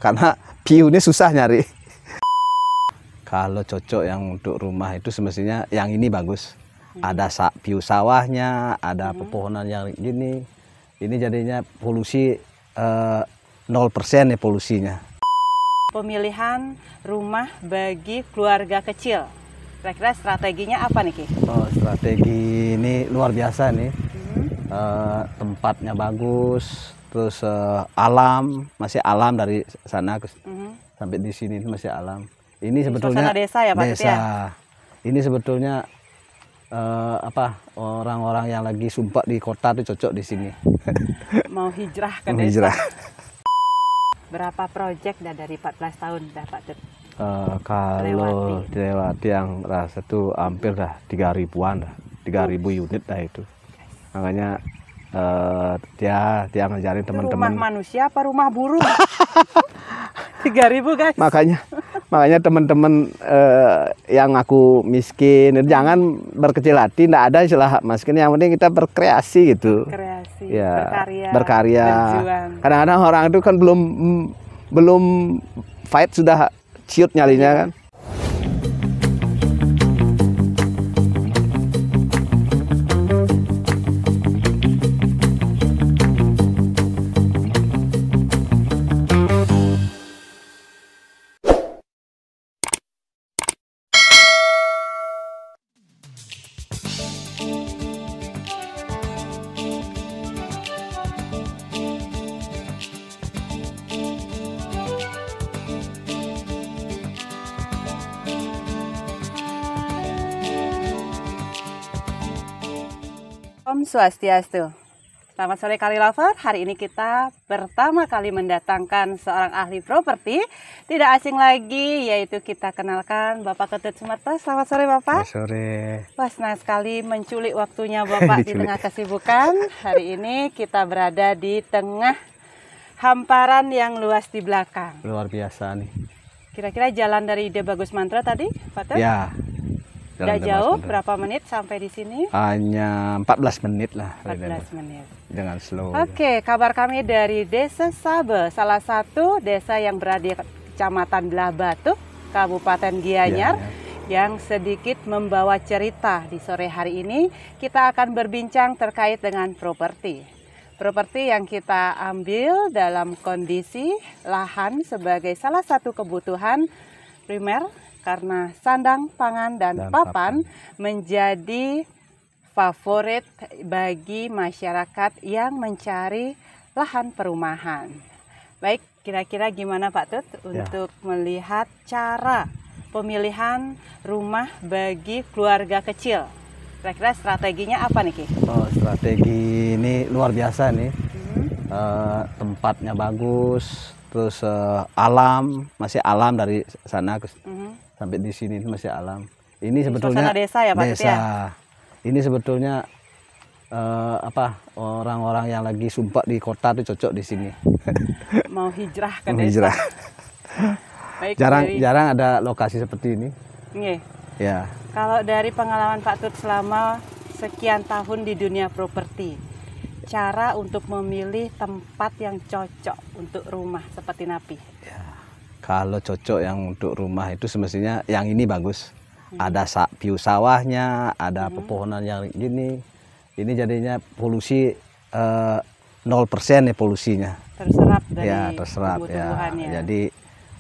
karena view ini susah nyari. Kalau cocok yang untuk rumah itu semestinya yang ini bagus. Ada view sawahnya, ada pepohonan yang gini. Ini jadinya polusi 0% ya polusinya. Pemilihan rumah bagi keluarga kecil. Kira-kira strateginya apa nih Ki? Oh, strategi ini luar biasa nih. Tempatnya bagus, terus alam, masih alam dari sana sampai di sini masih alam. Ini sebetulnya desa ya Pak? Desa. Ya? Ini sebetulnya orang-orang yang lagi sumpah di kota tuh cocok di sini. Mau hijrah ke Mau desa. hijrah. Berapa proyek dari 14 tahun dah Pak Tut? Kalau dilewati yang rasa tuh hampir dah 3.000-an dah, 3.000 unit dah itu. Makanya dia ngajarin teman-teman. Rumah manusia apa rumah burung? 3.000 guys. Makanya teman-teman yang aku miskin, jangan berkecil hati, enggak ada istilah miskin, yang penting kita berkreasi gitu. Kreasi, ya, berkarya. Kadang-kadang orang itu kan belum fight sudah ciut nyalinya kan. Om Swastiastu. Selamat sore Kali Lover. Hari ini kita pertama kali mendatangkan seorang ahli properti. Tidak asing lagi, yaitu kita kenalkan Bapak Ketut Sumerto. Selamat sore Bapak. Selamat sore. Wah, senang sekali menculik waktunya Bapak di tengah kesibukan. Hari ini kita berada di tengah hamparan yang luas di belakang. Luar biasa nih. Kira-kira jalan dari Ide Bagus Mantra tadi, Pak Tut? Ya. Tidak jauh, berapa menit sampai di sini? Hanya 14 menit lah. 14 menit. Dengan slow. Oke, kabar kami dari Desa Sabe, salah satu desa yang berada di Kecamatan Belah Batu, Kabupaten Gianyar, yang sedikit membawa cerita di sore hari ini. Kita akan berbincang terkait dengan properti. Properti yang kita ambil dalam kondisi lahan sebagai salah satu kebutuhan primer, karena sandang, pangan, dan papan menjadi favorit bagi masyarakat yang mencari lahan perumahan. Baik, kira-kira gimana Pak Tut untuk melihat cara pemilihan rumah bagi keluarga kecil? Kira-kira strateginya apa nih Ki? Oh, strategi ini luar biasa nih. Tempatnya bagus, terus alam, masih alam dari sana sampai di sini masih alam. Ini sebetulnya desa ya Pak? Desa. Ya? Ini sebetulnya orang-orang yang lagi sumpah di kota tuh cocok di sini. Mau hijrah ke Mau desa. hijrah. Baik, jarang ada lokasi seperti ini. Nge. Ya. Kalau dari pengalaman Pak Tut selama sekian tahun di dunia properti, cara untuk memilih tempat yang cocok untuk rumah seperti napi? Ya. Kalau cocok yang untuk rumah itu semestinya yang ini bagus. Ada view sawahnya, ada pepohonan yang gini. Ini jadinya polusi 0% ya polusinya. Terserap dari terserap ya. tumbuh-tumbuhannya. Jadi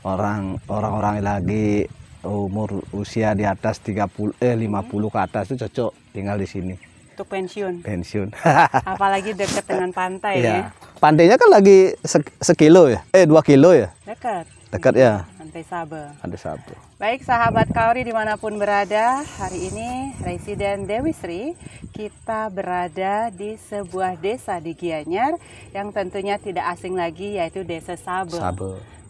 orang-orang lagi umur usia di atas 50 ke atas itu cocok tinggal di sini. Untuk pensiun. Apalagi dekat dengan pantai ya. Pantainya kan lagi sekilo ya. 2 kilo ya. Dekat ya. Pantai Sabe. Pantai Sabe. Baik sahabat Kaori dimanapun berada, hari ini Residen Dewi Sri, kita berada di sebuah desa di Gianyar yang tentunya tidak asing lagi, yaitu Desa Sabe.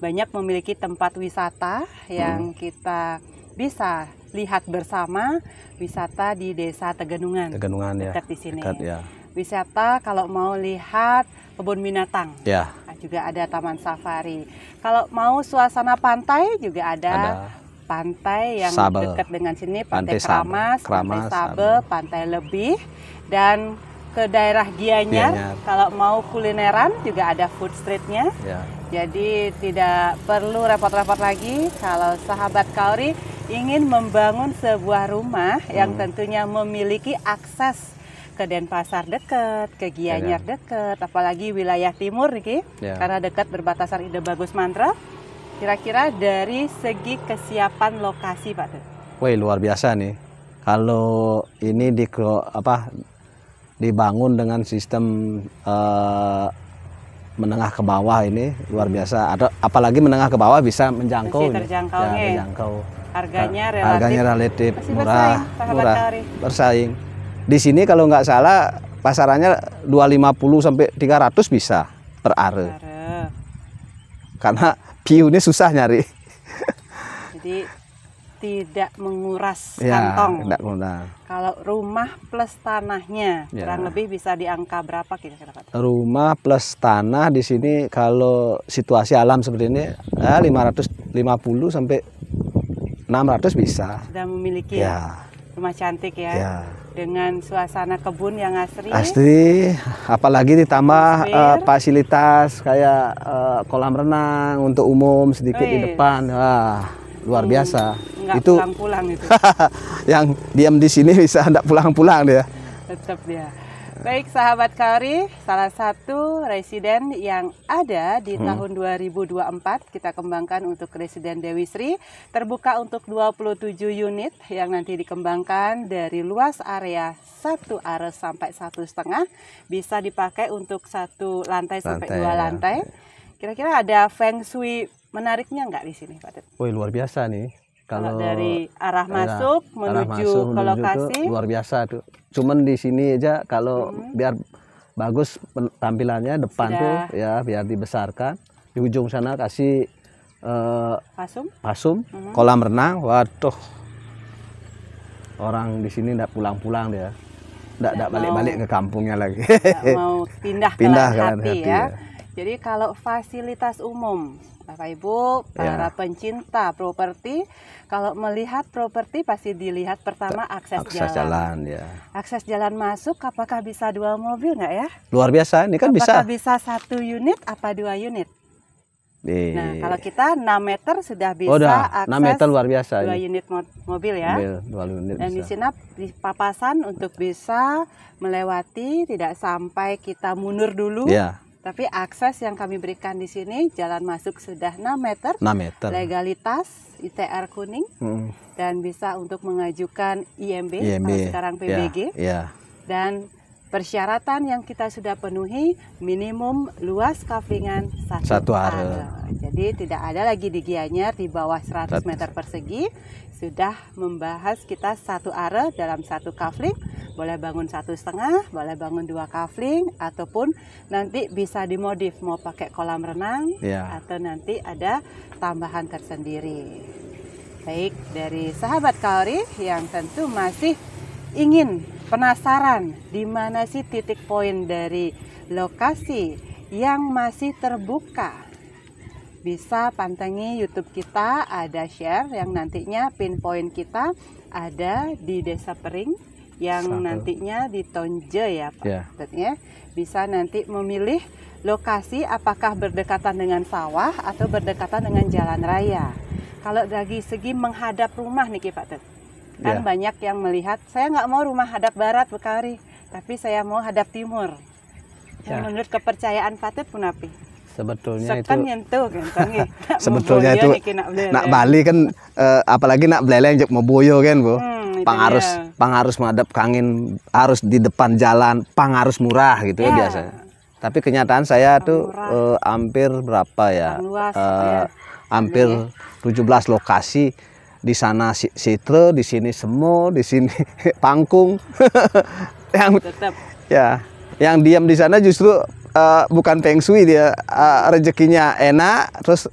Banyak memiliki tempat wisata yang kita bisa lihat bersama, wisata di Desa Tegenungan. Dekat di sini. Wisata kalau mau lihat kebun binatang. Juga ada taman safari. Kalau mau suasana pantai juga ada. Pantai yang dekat dengan sini, Pantai Kramas, Pantai Sabe, Pantai Lebih, dan ke daerah Gianyar. Kalau mau kulineran juga ada food streetnya. Jadi tidak perlu repot-repot lagi kalau sahabat Kaori ingin membangun sebuah rumah yang tentunya memiliki akses ke Denpasar dekat, ke Gianyar dekat, apalagi wilayah timur nih, karena dekat berbatasan Ide Bagus Mantra. Kira-kira dari segi kesiapan lokasi, Pak Tut. Wih, luar biasa nih. Kalau ini dibangun dengan sistem menengah ke bawah, ini luar biasa. Apalagi menengah ke bawah bisa menjangkau. Masih terjangkau, ya, terjangkau. Harganya relatif murah, bersaing, bersaing. Di sini kalau nggak salah pasarannya 250 sampai 300 bisa per are. Karena piu ini susah nyari. Jadi tidak menguras kantong. Tidak mudah. Kalau rumah plus tanahnya kurang lebih bisa di angka berapa kira-kira, Pak? Rumah plus tanah di sini kalau situasi alam seperti ini 550 sampai 600 bisa. Sudah memiliki rumah cantik ya. Dengan suasana kebun yang asri. Asri, apalagi ditambah fasilitas kayak kolam renang untuk umum sedikit di depan. Wah, luar biasa. Nggak itu pulang-pulang itu. Yang diam di sini bisa enggak pulang-pulang dia. Tetap dia. Baik sahabat Kaori, salah satu residen yang ada di tahun 2024 kita kembangkan untuk residen Dewi Sri, terbuka untuk 27 unit yang nanti dikembangkan dari luas area 1 are sampai 1,5, bisa dipakai untuk 1 lantai sampai 2 lantai. Kira-kira ada feng shui menariknya nggak di sini, Pak Tut? Woi, luar biasa nih. Kalau dari arah masuk menuju ke lokasi luar biasa tuh. Cuman di sini aja kalau biar bagus tampilannya depan tuh ya, biar dibesarkan. Di ujung sana kasih pasum, kolam renang. Waduh. Orang di sini enggak pulang-pulang dia. Enggak balik-balik ke kampungnya lagi. Mau pindah ke hati ya. Jadi kalau fasilitas umum, Bapak Ibu, para pencinta properti, kalau melihat properti pasti dilihat pertama akses jalan. Akses jalan masuk, apakah bisa 2 mobil nggak ya? Luar biasa, ini kan apakah bisa 1 unit apa 2 unit? Nah, kalau kita 6 meter sudah bisa akses 6 meter luar biasa 2 unit mobil ya. Dan di sini di papasan untuk bisa melewati, tidak sampai kita mundur dulu. Tapi akses yang kami berikan di sini, jalan masuk sudah 6 meter. Legalitas ITR kuning dan bisa untuk mengajukan IMB, kalau sekarang PBG. Dan persyaratan yang kita sudah penuhi, minimum luas kaflingan 1 are. Jadi tidak ada lagi di Gianyar di bawah 100 meter persegi. Sudah membahas kita 1 are dalam 1 kafling. Boleh bangun 1,5, boleh bangun 2 kafling, ataupun nanti bisa dimodif mau pakai kolam renang atau nanti ada tambahan tersendiri. Baik, dari sahabat Kaori yang tentu masih ingin penasaran di mana sih titik poin dari lokasi yang masih terbuka, bisa pantangi YouTube kita, ada share yang nantinya pinpoint kita ada di Desa Pering yang nantinya di Tonje ya Pak. Bisa nanti memilih lokasi apakah berdekatan dengan sawah atau berdekatan dengan jalan raya. Kalau dari segi menghadap rumah nih Pak Tut, kan banyak yang melihat saya nggak mau rumah hadap barat Bu Kaori, tapi saya mau hadap timur. Menurut kepercayaan Pak Tut punapi? Sebetulnya sebetulnya itu nak Bali kan apalagi nak beleleng mau boyo kan Bu. Pangarus menghadap angin, harus di depan jalan, pangarus murah gitu ya biasanya. Tapi kenyataan saya tuh hampir berapa ya? Hampir 17 lokasi. Di sana Sitre, di sini Semo, di sini Pangkung. Yang diam di sana justru bukan feng shui, dia rezekinya enak, terus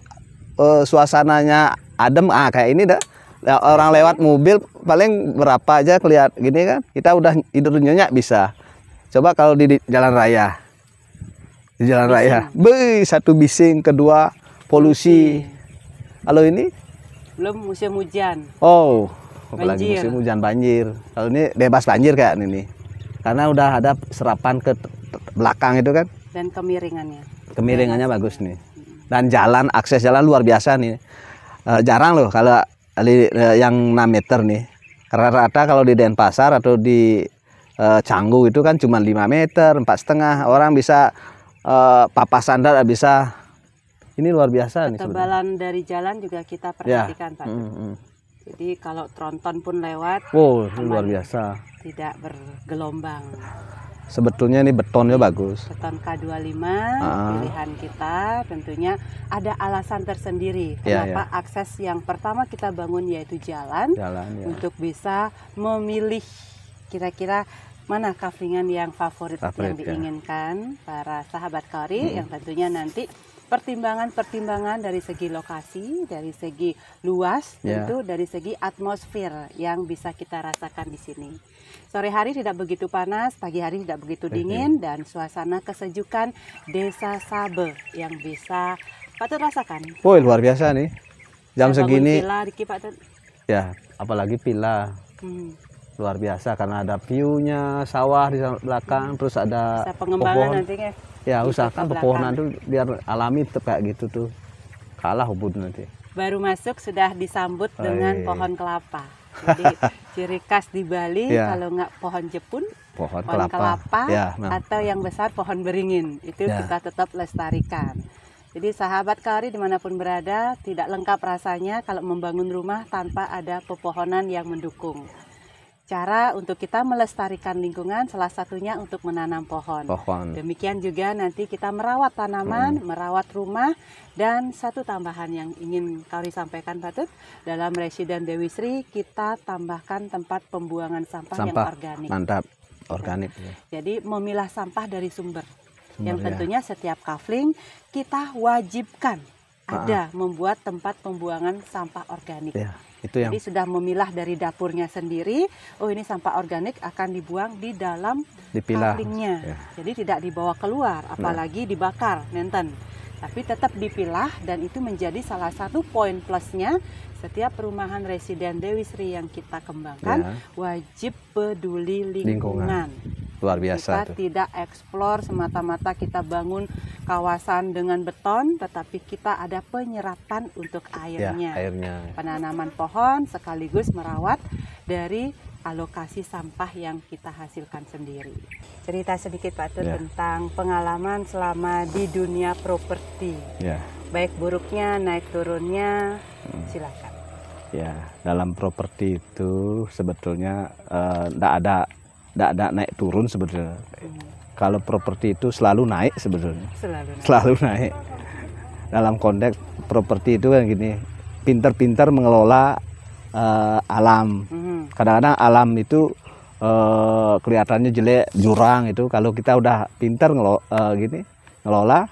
suasananya adem. Kayak ini dah. Orang lewat mobil paling berapa aja kelihat gini kan, kita udah tidur nyenyak bisa. Coba kalau di jalan raya, satu bising, kedua polusi. Kalau ini belum musim hujan. Apalagi musim hujan banjir. Kalau ini bebas banjir kayak ini, karena udah ada serapan ke belakang itu kan. Dan kemiringannya. Kemiringannya bagus nih. Dan jalan, akses jalan luar biasa nih. Jarang loh kalau yang 6 meter nih. Rata-rata kalau di Denpasar atau di Canggu itu kan cuma 5 meter, 4,5. Orang bisa papas sandal bisa. Ini luar biasa nih. Ketebalan dari jalan juga kita perhatikan, Pak. Jadi kalau tronton pun lewat, luar biasa. Tidak bergelombang. Sebetulnya ini betonnya bagus. Beton K25 pilihan kita, tentunya ada alasan tersendiri kenapa akses yang pertama kita bangun yaitu jalan untuk bisa memilih kira-kira mana kaflingan yang favorit yang diinginkan para sahabat Kauri, yang tentunya nanti pertimbangan-pertimbangan dari segi lokasi, dari segi luas, tentu dari segi atmosfer yang bisa kita rasakan di sini. Sore hari tidak begitu panas, pagi hari tidak begitu dingin, dan suasana kesejukan Desa Sabe yang bisa Patut rasakan. Woi, luar biasa nih. Jam segini. Villa, Riki, Pak Tut. Ya, apalagi villa. Luar biasa karena ada view-nya, sawah di belakang, terus ada pengembangan nantinya. Ya, usahakan pepohonan tuh biar alami tetap kayak gitu tuh. Kalah Ubud nanti. Baru masuk sudah disambut dengan pohon kelapa. Jadi ciri khas di Bali kalau nggak pohon jepun, pohon kelapa atau yang besar pohon beringin. Itu kita tetap lestarikan. Jadi sahabat Kauri dimanapun berada, tidak lengkap rasanya kalau membangun rumah tanpa ada pepohonan yang mendukung. Cara untuk kita melestarikan lingkungan salah satunya untuk menanam pohon. Demikian juga nanti kita merawat tanaman, merawat rumah, dan satu tambahan yang ingin Kauri sampaikan Pak Tut, dalam Residen Dewi Sri kita tambahkan tempat pembuangan sampah yang organik. Mantap, organik. Jadi memilah sampah dari sumber. Yang tentunya setiap kafling kita wajibkan ada membuat tempat pembuangan sampah organik. Jadi sudah memilah dari dapurnya sendiri. Oh, ini sampah organik akan dibuang di dalam kaflingnya. Jadi tidak dibawa keluar, apalagi dibakar, nenten. Tapi tetap dipilah, dan itu menjadi salah satu poin plusnya. Setiap perumahan Residen Dewi Sri yang kita kembangkan wajib peduli lingkungan. Luar biasa. Kita tidak eksplor semata-mata kita bangun kawasan dengan beton, tetapi kita ada penyerapan untuk airnya. Penanaman pohon sekaligus merawat dari alokasi sampah yang kita hasilkan sendiri. Cerita sedikit Pak Tut tentang pengalaman selama di dunia properti. Baik buruknya, naik turunnya, silakan. Ya, dalam properti itu sebetulnya tidak ada naik turun sebetulnya. Kalau properti itu selalu naik sebetulnya. Selalu naik. Dalam konteks properti itu kan gini, pintar-pintar mengelola alam. Kadang-kadang alam itu kelihatannya jelek, jurang itu. Kalau kita udah pintar ngelola,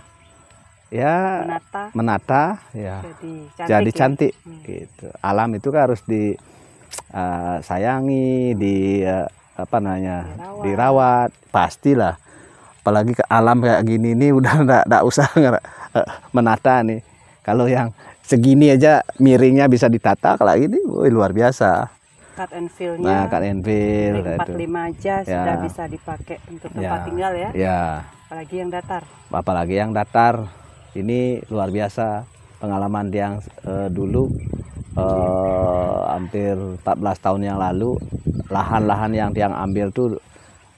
ya menata ya jadi cantik gitu. Alam itu kan harus disayangi, dirawat, pastilah. Apalagi ke alam kayak gini nih udah enggak usah menata nih. Kalau yang segini aja miringnya bisa ditata, kalau ini luar biasa. Cut and fill-nya. Cut and fill. 45 aja sudah bisa dipakai untuk tempat tinggal ya. Apalagi yang datar. Apalagi yang datar. Ini luar biasa. Pengalaman yang dulu hampir 14 tahun yang lalu, lahan-lahan yang ambil tuh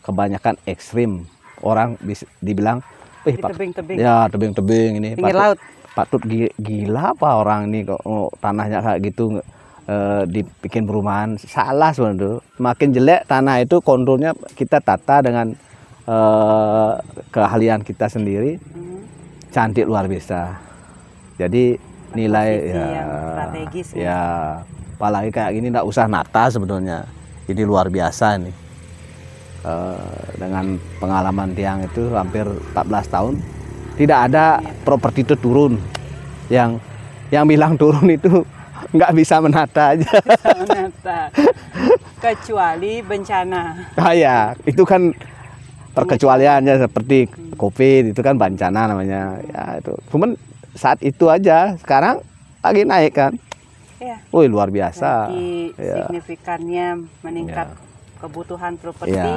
kebanyakan ekstrim. Orang dibilang, tebing-tebing ini. Pinggir laut. Patut gila apa orang ini kok tanahnya kayak gitu dibikin perumahan. Salah sebenarnya. Makin jelek tanah itu kontrolnya kita tata dengan keahlian kita sendiri. Cantik luar biasa. Jadi nilai strategis apalagi kayak gini nggak usah nata sebetulnya. Ini luar biasa nih. Dengan pengalaman tiang itu hampir 14 tahun tidak ada properti itu turun. Yang bilang turun itu nggak bisa menata aja. Kecuali bencana. Itu kan perkecualiannya seperti COVID itu kan bencana namanya. Ya itu. Cuman saat itu aja, sekarang lagi naik kan. Woi, luar biasa. Signifikannya meningkat kebutuhan properti,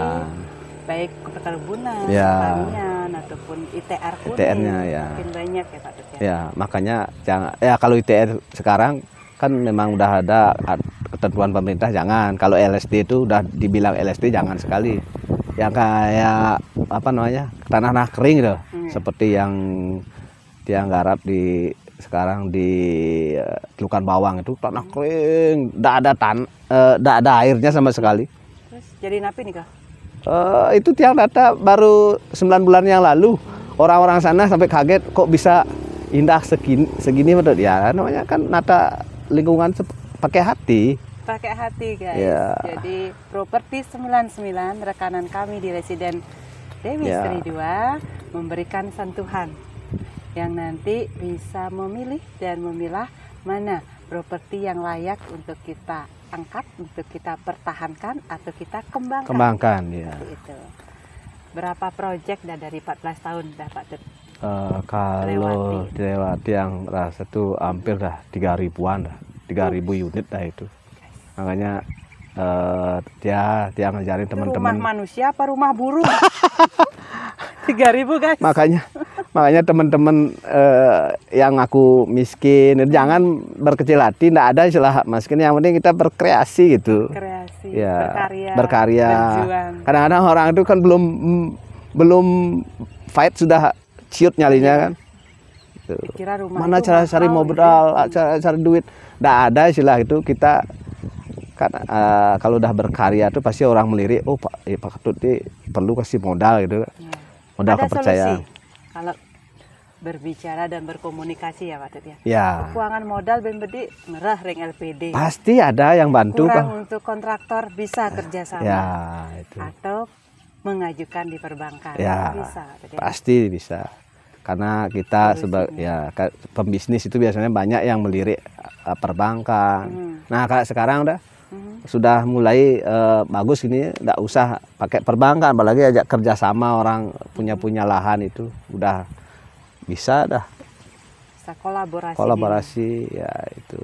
baik perkebunan, Ya. pertanian ataupun ITR kuning ITR-nya, ya. makin banyak ya Pak Tut ya. Ya, makanya jangan ya kalau ITR sekarang kan memang udah ada ketentuan pemerintah jangan. Kalau LSD itu udah dibilang LSD jangan sekali. Yang kayak apa namanya? Tanah kering gitu. Seperti yang garap di sekarang di Telukan Bawang itu tanah kering, enggak ada airnya sama sekali. Terus jadi napi nih Kak? Itu tiang data baru 9 bulan yang lalu. Orang-orang sana sampai kaget kok bisa indah segini betul ya. Namanya kan nata lingkungan pakai hati. Pakai hati guys. Ya. Jadi Properti 99 rekanan kami di Residen Dewi Ya. Sri 2 memberikan sentuhan yang nanti bisa memilih dan memilah mana properti yang layak untuk kita angkat, untuk kita pertahankan atau kita kembangkan. Kembangkan ya. Seperti itu. Berapa proyek dah dari 14 tahun dah Pak Tut? Kalau dilewati yang rasa tuh hampir dah 3.000-an dah, 3.000 unit dah itu. Makanya dia ngajarin Itu teman-teman. rumah manusia apa rumah burung? 3.000 guys. Makanya teman-teman yang aku miskin jangan berkecil hati, enggak ada istilah miskin, yang penting kita berkreasi gitu. Kreasi, Ya, berkarya, berjuang. Kadang-kadang orang itu kan belum fight sudah ciut nyalinya kan. Kira rumah Mana itu cara cari mahal, modal, cara cari duit. Enggak ada istilah itu. Kita kan kalau udah berkarya tuh pasti orang melirik, oh Pak Ketut ini perlu kasih modal gitu. Ya. Modal Ada kepercayaan. solusi kalau berbicara dan berkomunikasi ya Pak Tut ya. Ya. Keuangan modal ben bedi ngerah ring LPD. Pasti ada yang bantu Kurang untuk kontraktor bisa kerjasama. Ya, itu. Atau mengajukan di perbankan. Ya, Bisa. Pak Tut ya. pasti bisa. Karena kita sebagai pembisnis itu biasanya banyak yang melirik perbankan. Nah, kalau sekarang sudah mulai bagus ini, enggak usah pakai perbankan, apalagi ajak kerjasama orang punya lahan itu udah bisa dah. Bisa kolaborasi. Kolaborasi ya itu.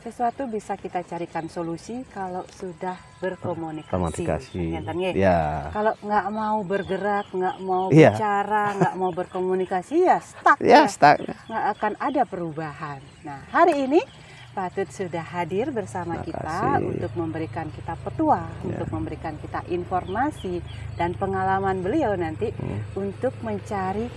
Sesuatu bisa kita carikan solusi kalau sudah berkomunikasi. Komunikasi. Ngeten nggih? Ya. Kalau nggak mau bergerak, nggak mau Iya. bicara, nggak mau berkomunikasi ya stuck Ya, ya. stuck. Nggak akan ada perubahan. Nah, hari ini Pak Tut sudah hadir bersama Terima kita kasih. untuk memberikan kita petua, untuk memberikan kita informasi dan pengalaman beliau nanti untuk mencari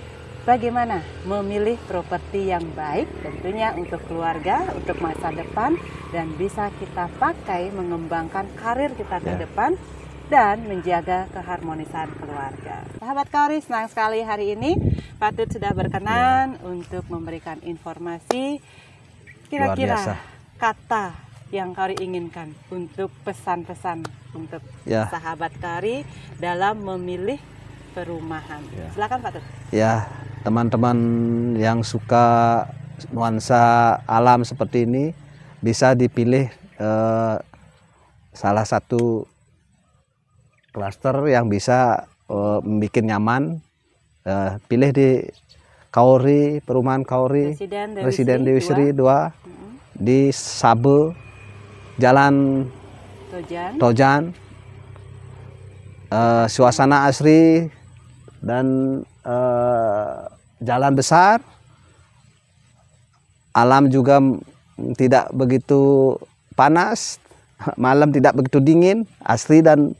bagaimana memilih properti yang baik tentunya untuk keluarga, untuk masa depan dan bisa kita pakai mengembangkan karir kita ke depan dan menjaga keharmonisan keluarga. Sahabat Kaori, senang sekali hari ini Pak Tut sudah berkenan untuk memberikan informasi kira-kira Luar biasa. kata yang Kaori inginkan untuk pesan-pesan untuk sahabat Kaori dalam memilih perumahan. Silakan Pak Tut. Ya, teman-teman yang suka nuansa alam seperti ini bisa dipilih salah satu klaster yang bisa membuat nyaman. Pilih di Kaori, perumahan Kaori, Residen Dewi Sri 2 di Sabe, Jalan Tojan. Suasana asri dan jalan besar, alam juga tidak begitu panas, malam tidak begitu dingin, asri dan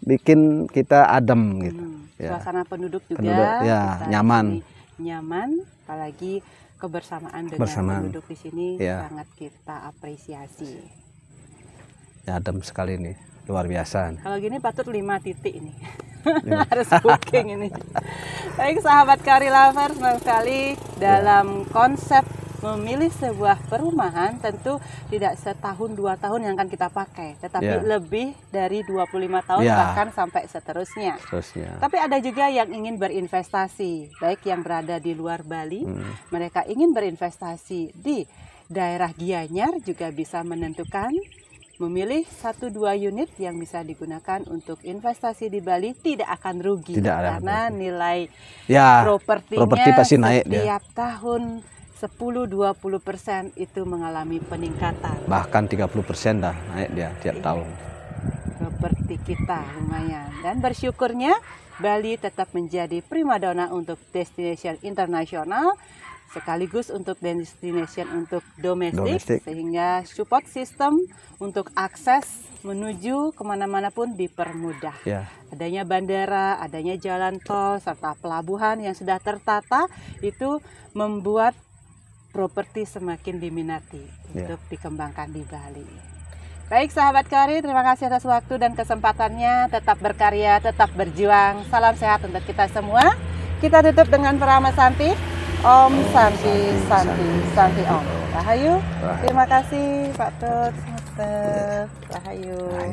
bikin kita adem gitu. Suasana penduduk juga ya, nyaman. Nyaman, apalagi kebersamaan dengan penduduk di sini sangat kita apresiasi. Ya, adem sekali nih, luar biasa. Kalau gini patut 5 titik ini. Harus booking ini. Baik sahabat Kaori Lover, senang sekali dalam konsep memilih sebuah perumahan tentu tidak setahun 2 tahun yang akan kita pakai, tetapi lebih dari 25 tahun bahkan sampai seterusnya. Tapi ada juga yang ingin berinvestasi, baik yang berada di luar Bali, mereka ingin berinvestasi di daerah Gianyar juga bisa menentukan memilih 1-2 unit yang bisa digunakan untuk investasi di Bali, tidak akan rugi karena nilai properti pasti naik setiap tahun 10-20% itu mengalami peningkatan. Bahkan 30% dah naik dia tiap tahun. Properti kita lumayan. Dan bersyukurnya Bali tetap menjadi primadona untuk destination internasional sekaligus untuk destination untuk domestik, sehingga support system untuk akses menuju kemana-mana pun dipermudah. Adanya bandara, adanya jalan tol, serta pelabuhan yang sudah tertata itu membuat properti semakin diminati untuk dikembangkan di Bali. Baik sahabat Kari, terima kasih atas waktu dan kesempatannya. Tetap berkarya, tetap berjuang. Salam sehat untuk kita semua. Kita tutup dengan Parama Santi. Om Santi, Santi, Santi Om. Rahayu. Terima kasih Pak Tut. Rahayu.